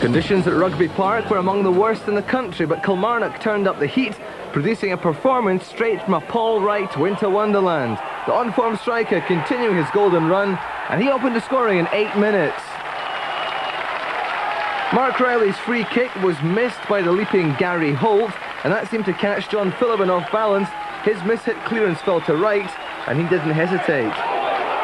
Conditions at Rugby Park were among the worst in the country, but Kilmarnock turned up the heat, producing a performance straight from a Paul Wright winter wonderland. The on-form striker continuing his golden run, and he opened the scoring in 8 minutes. Mark Riley's free kick was missed by the leaping Gary Holt, and that seemed to catch John Phillippen off balance. His mishit clearance fell to Wright, and he didn't hesitate.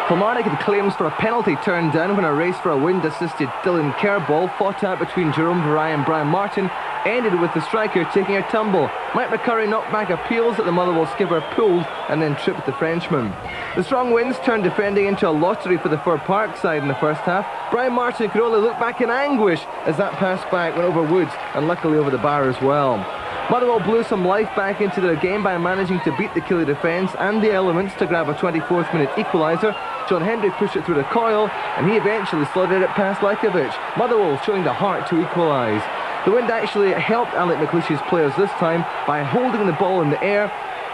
Kilmarnock had claims for a penalty turned down when a race for a wind-assisted Dylan Kerr ball fought out between Jerome Varai and Brian Martin ended with the striker taking a tumble. Mike McCurry knocked back appeals that the Motherwell skipper pulled and then tripped the Frenchman. The strong winds turned defending into a lottery for the Fir Park side in the first half. Brian Martin could only look back in anguish as that pass back went over Woods and luckily over the bar as well. Motherwell blew some life back into their game by managing to beat the Killie defence and the elements to grab a 24th minute equaliser. John Hendry pushed it through the coil and he eventually slotted it past Lajkovic. Motherwell showing the heart to equalise. The wind actually helped Alec McLeish's players this time by holding the ball in the air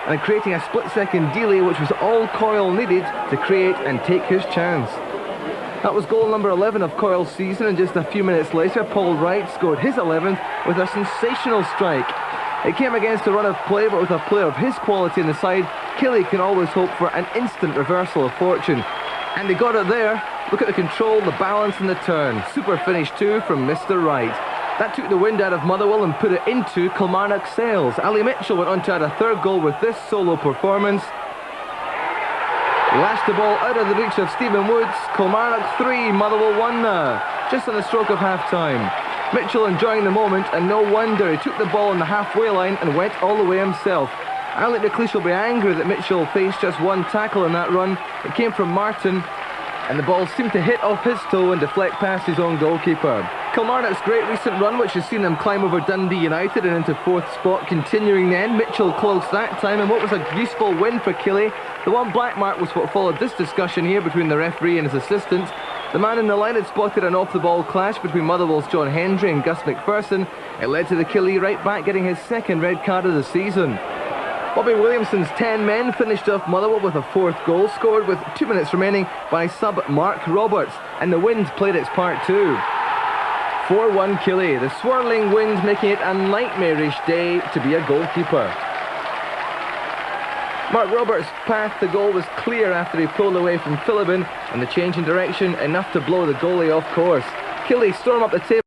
and creating a split-second delay, which was all Coyle needed to create and take his chance. That was goal number 11 of Coyle's season, and just a few minutes later Paul Wright scored his 11th with a sensational strike. It came against a run of play, but with a player of his quality in the side, Killie can always hope for an instant reversal of fortune. And they got it there. Look at the control, the balance and the turn. Super finish too from Mr. Wright. That took the wind out of Motherwell and put it into Kilmarnock sails. Ali Mitchell went on to add a third goal with this solo performance. Lashed the ball out of the reach of Stephen Woods. Kilmarnock 3, Motherwell 1 now, just on the stroke of half-time. Mitchell enjoying the moment, and no wonder he took the ball on the halfway line and went all the way himself. Alec McLeish will be angry that Mitchell faced just one tackle in that run. It came from Martin, and the ball seemed to hit off his toe and deflect past his own goalkeeper. Kilmarnock's great recent run, which has seen them climb over Dundee United and into 4th spot, continuing then. Mitchell close that time, and what was a useful win for Killie. The one black mark was what followed this discussion here between the referee and his assistant. The man in the line had spotted an off-the-ball clash between Motherwell's John Hendry and Gus McPherson. It led to the Killie right back getting his 2nd red card of the season. Bobby Williamson's 10 men finished off Motherwell with a 4th goal, scored with 2 minutes remaining by sub Mark Roberts, and the wind played its part too. 4-1 Killie, the swirling wind making it a nightmarish day to be a goalkeeper. Mark Roberts' path to goal was clear after he pulled away from Phillippen, and the change in direction enough to blow the goalie off course. Killie storm up the table.